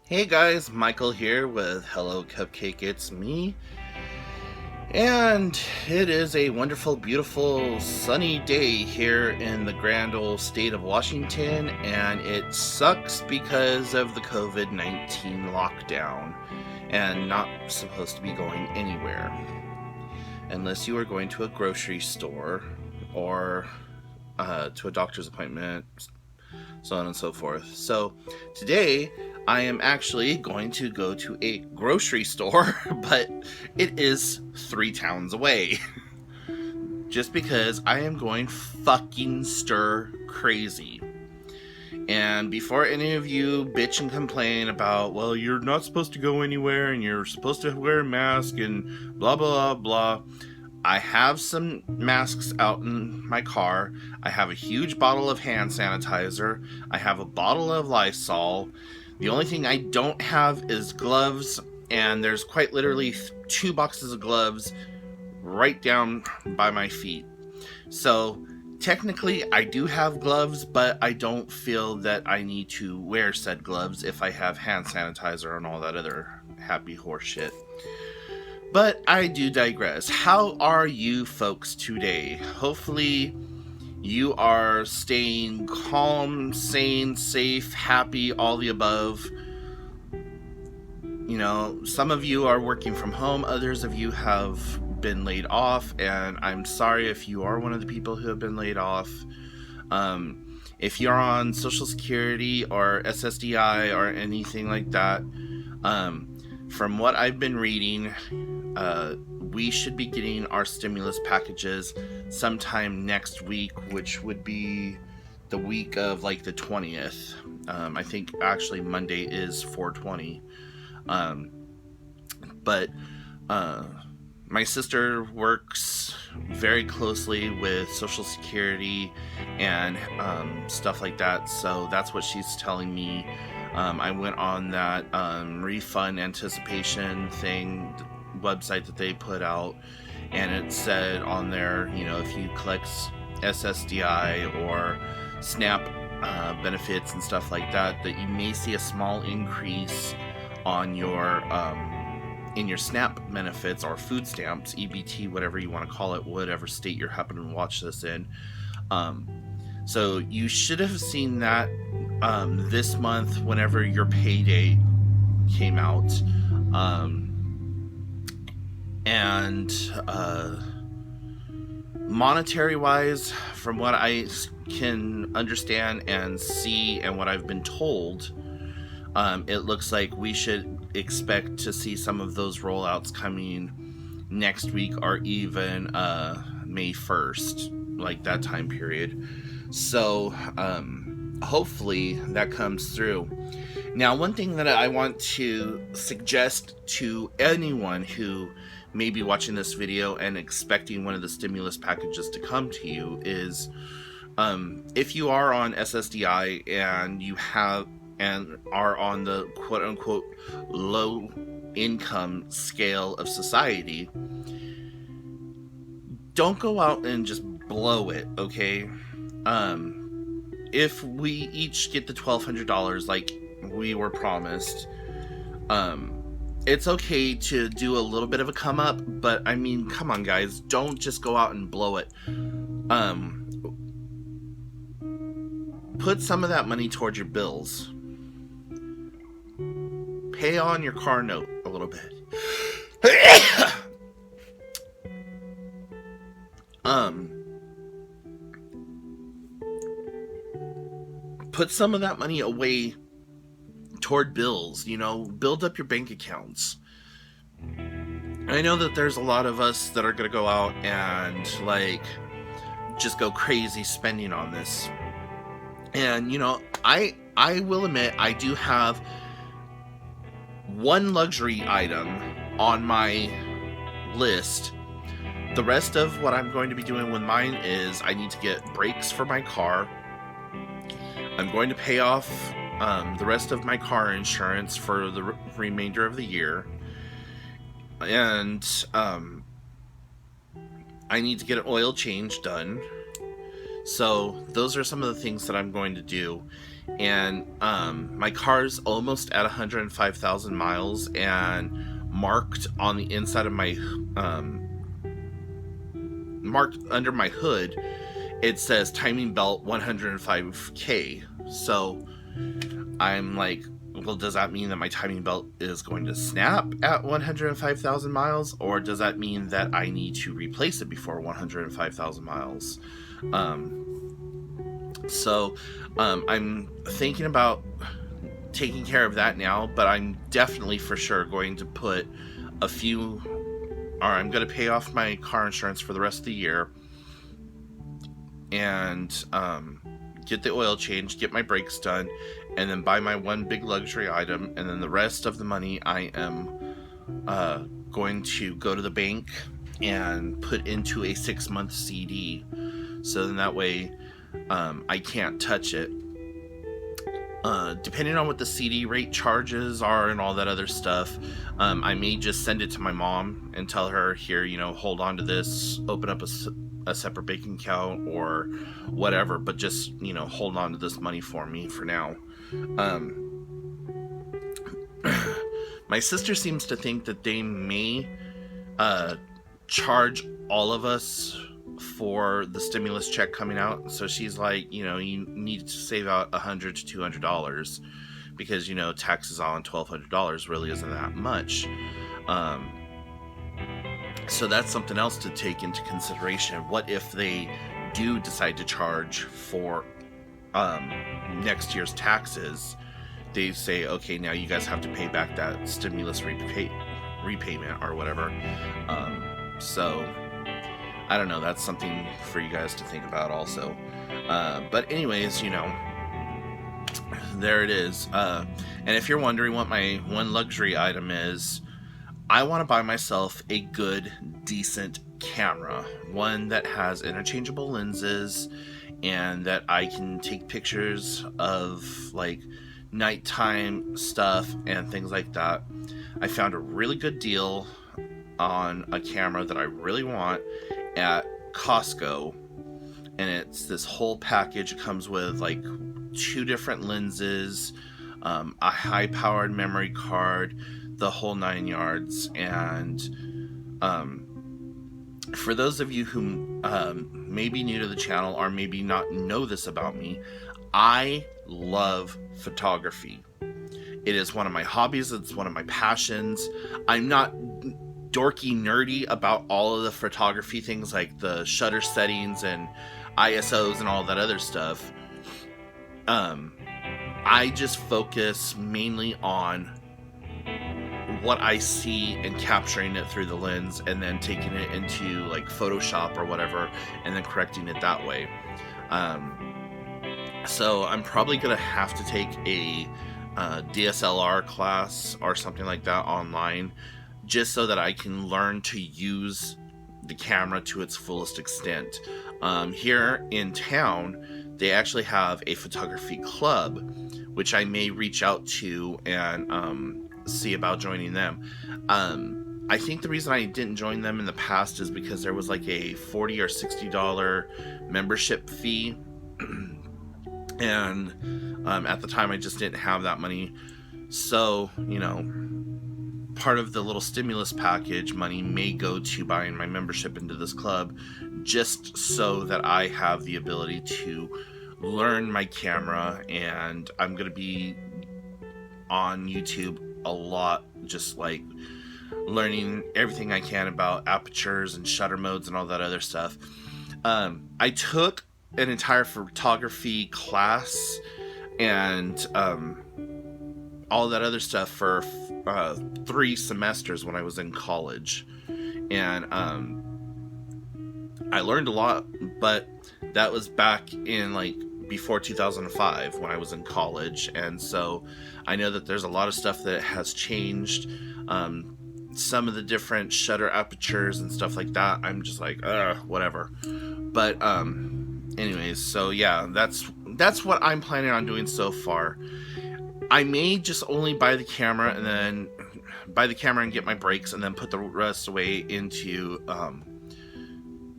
Hey guys, Michael here with Hello Cupcake, it's me. And it is a wonderful, beautiful, sunny day here in the grand old state of Washington, and it sucks because of the COVID 19 lockdown and not supposed to be going anywhere unless you are going to a grocery store or to a doctor's appointment, so on and so forth. So today I am actually going to go to a grocery store, but it is 3 towns away. Just because I am going fucking stir crazy. And before any of you bitch and complain about, well, you're not supposed to go anywhere and you're supposed to wear a mask and blah, blah, blah, I have some masks out in my car. I have a huge bottle of hand sanitizer. I have a bottle of Lysol. The only thing I don't have is gloves, and there's quite literally 2 boxes of gloves right down by my feet. So technically I do have gloves, but I don't feel that I need to wear said gloves if I have hand sanitizer and all that other happy horse shit. But I do digress. How are you folks today? Hopefully you are staying calm, sane, safe, happy, all the above. You know, some of you are working from home, others of you have been laid off, and I'm sorry if you are one of the people who have been laid off. If you're on Social Security or SSDI or anything like that, from what I've been reading, we should be getting our stimulus packages sometime next week, which would be the week of like the 20th. I think actually Monday is 420. But my sister works very closely with Social Security and stuff like that, so that's what she's telling me. I went on that refund anticipation thing website that they put out, and it said on there, you know, if you collect SSDI or SNAP benefits and stuff like that, that you may see a small increase on your in your SNAP benefits or food stamps, EBT, whatever you want to call it, whatever state you're happening to watch this in. So you should have seen that this month whenever your payday came out. And monetary wise, from what I can understand and see and what I've been told, it looks like we should expect to see some of those rollouts coming next week or even May 1st, like that time period. So hopefully that comes through. Now, one thing that I want to suggest to anyone who may be watching this video and expecting one of the stimulus packages to come to you is, if you are on SSDI and you have and are on the quote-unquote low income scale of society, don't go out and just blow it, okay? If we each get the $1,200 like we were promised, it's okay to do a little bit of a come up, but I mean, come on guys, don't just go out and blow it. Put some of that money towards your bills. Pay on your car note a little bit. Put some of that money away toward bills, you know, build up your bank accounts. I know that there's a lot of us that are going to go out and like just go crazy spending on this. And you know, I will admit I do have one luxury item on my list. The rest of what I'm going to be doing with mine is I need to get brakes for my car. I'm going to pay off the rest of my car insurance for the remainder of the year. And I need to get an oil change done. So those are some of the things that I'm going to do. And my car's almost at 105,000 miles, and marked on the inside of my marked under my hood, it says timing belt 105k. So I'm like, well, does that mean that my timing belt is going to snap at 105,000 miles, or does that mean that I need to replace it before 105,000 miles? I'm thinking about taking care of that now, but I'm definitely for sure going to put I'm going to pay off my car insurance for the rest of the year, and get the oil changed, get my brakes done, and then buy my one big luxury item, and then the rest of the money I am going to go to the bank and put into a 6-month CD, so then that way I can't touch it. Depending on what the CD rate charges are and all that other stuff, I may just send it to my mom and tell her, here, hold on to this, open up a separate bank account or whatever, but just, hold on to this money for me for now. My sister seems to think that they may charge all of us for the stimulus check coming out. So she's like, you need to save out $100 to $200, because taxes on $1,200 really isn't that much. So that's something else to take into consideration. What if they do decide to charge for next year's taxes? They say, okay, now you guys have to pay back that stimulus repayment or whatever. So I don't know, that's something for you guys to think about also. But anyways, there it is. And if you're wondering what my one luxury item is, I want to buy myself a good, decent camera. One that has interchangeable lenses and that I can take pictures of like nighttime stuff and things like that. I found a really good deal on a camera that I really want at Costco, and it's this whole package. It comes with like 2 different lenses, a high-powered memory card, the whole 9 yards. And for those of you who may be new to the channel or maybe not know this about me, I love photography. It is one of my hobbies. It's one of my passions. I'm not dorky nerdy about all of the photography things like the shutter settings and ISOs and all that other stuff. I just focus mainly on what I see and capturing it through the lens, and then taking it into like Photoshop or whatever, and then correcting it that way. So I'm probably gonna have to take a DSLR class or something like that online, just so that I can learn to use the camera to its fullest extent. Here in town, they actually have a photography club, which I may reach out to and see about joining them. I think the reason I didn't join them in the past is because there was like a $40 or $60 membership fee. And at the time I just didn't have that money. So, part of the little stimulus package money may go to buying my membership into this club, just so that I have the ability to learn my camera. And I'm going to be on YouTube a lot, just like learning everything I can about apertures and shutter modes and all that other stuff. I took an entire photography class and all that other stuff for 3 semesters when I was in college, and I learned a lot, but that was back in like before 2005 when I was in college, and so I know that there's a lot of stuff that has changed. Some of the different shutter apertures and stuff like that, I'm just like, whatever. But anyways, so yeah, that's what I'm planning on doing so far. I may just only buy the camera and get my brakes, and then put the rest away into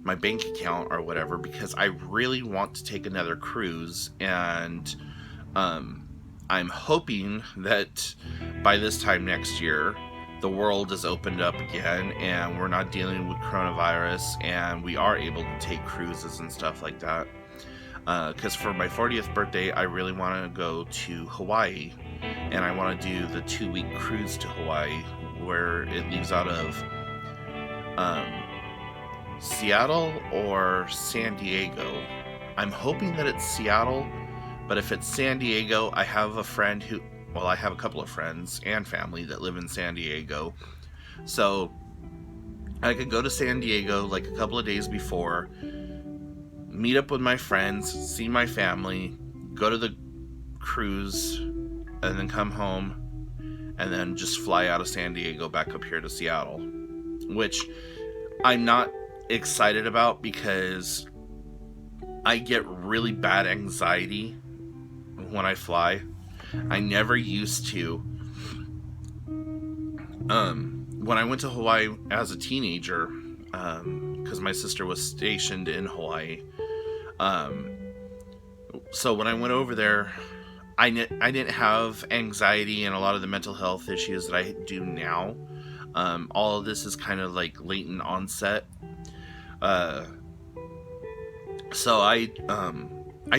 my bank account or whatever, because I really want to take another cruise, and I'm hoping that by this time next year, the world is opened up again and we're not dealing with coronavirus and we are able to take cruises and stuff like that. Because for my 40th birthday, I really want to go to Hawaii, and I want to do the 2-week cruise to Hawaii, where it leaves out of Seattle or San Diego. I'm hoping that it's Seattle, but if it's San Diego, I have a friend I have a couple of friends and family that live in San Diego, so I could go to San Diego like a couple of days before, meet up with my friends, see my family, go to the cruise, and then come home, and then just fly out of San Diego back up here to Seattle, which I'm not excited about because I get really bad anxiety when I fly. I never used to. When I went to Hawaii as a teenager, because my sister was stationed in Hawaii, so when I went over there, I didn't have anxiety and a lot of the mental health issues that I do now. All of this is kind of like latent onset. So I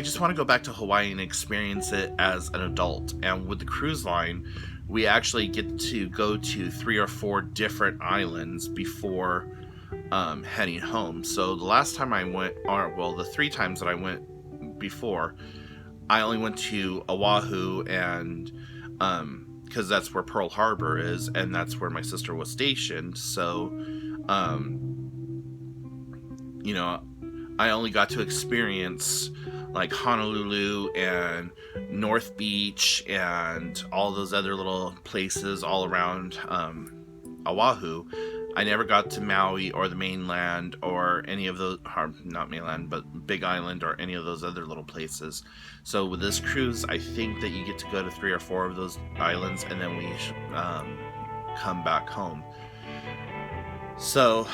just want to go back to Hawaii and experience it as an adult. And with the cruise line, we actually get to go to 3 or 4 different islands before heading home. So the last time I went, the 3 times that I went before, I only went to Oahu, and because that's where Pearl Harbor is, and that's where my sister was stationed. So, I only got to experience like Honolulu and North Beach and all those other little places all around Oahu. I never got to Maui or the mainland or any of those, not mainland, but Big Island or any of those other little places. So with this cruise, I think that you get to go to 3 or 4 of those islands, and then we come back home. So,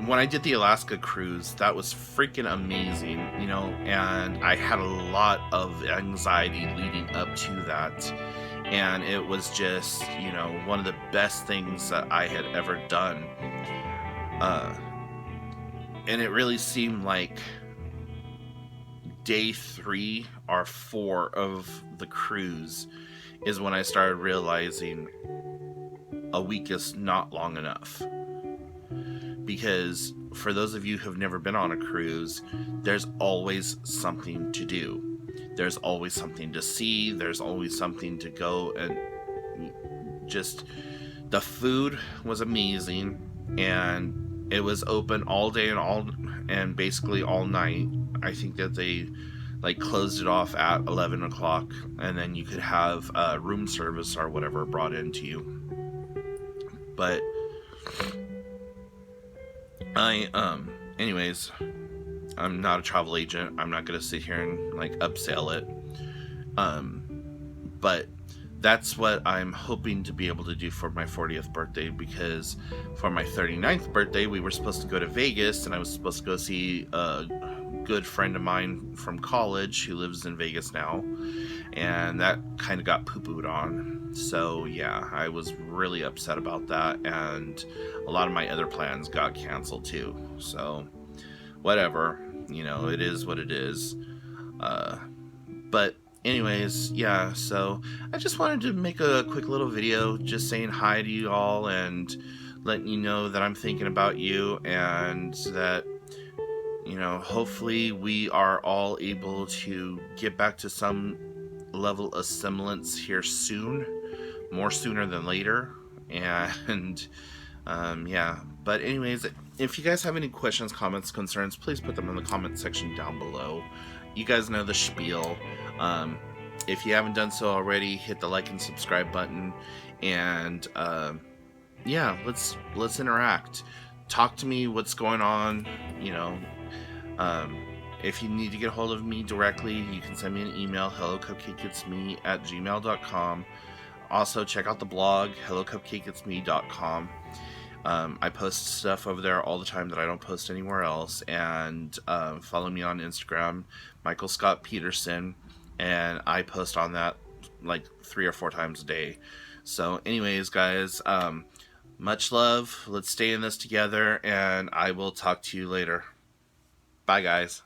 when I did the Alaska cruise, that was freaking amazing, and I had a lot of anxiety leading up to that. And it was just, one of the best things that I had ever done. And it really seemed like day 3 or 4 of the cruise is when I started realizing a week is not long enough. Because for those of you who have never been on a cruise, there's always something to do. There's always something to see. There's always something to go, and just the food was amazing, and it was open all day and basically all night. I think that they closed it off at 11 o'clock, and then you could have room service or whatever brought into you. But anyways, I'm not a travel agent. I'm not going to sit here and upsell it. But that's what I'm hoping to be able to do for my 40th birthday, because for my 39th birthday, we were supposed to go to Vegas, and I was supposed to go see a good friend of mine from college who lives in Vegas now, and that kind of got poo-pooed on. So yeah, I was really upset about that, and a lot of my other plans got canceled too. So whatever, it is what it is. But anyways, yeah, so I just wanted to make a quick little video just saying hi to you all and letting you know that I'm thinking about you, and that hopefully we are all able to get back to some level of semblance here soon, more sooner than later. And yeah, but anyways, if you guys have any questions, comments, concerns, please put them in the comment section down below. You guys know the spiel. If you haven't done so already, hit the like and subscribe button, and yeah, let's interact. Talk to me, what's going on, if you need to get a hold of me directly, you can send me an email, hellocupcakeitsme@gmail.com. Also, check out the blog, hellocupcakeitsme.com. I post stuff over there all the time that I don't post anywhere else. And follow me on Instagram, Michael Scott Peterson, and I post on that like 3 or 4 times a day. So, anyways, guys, much love. Let's stay in this together, and I will talk to you later. Bye, guys.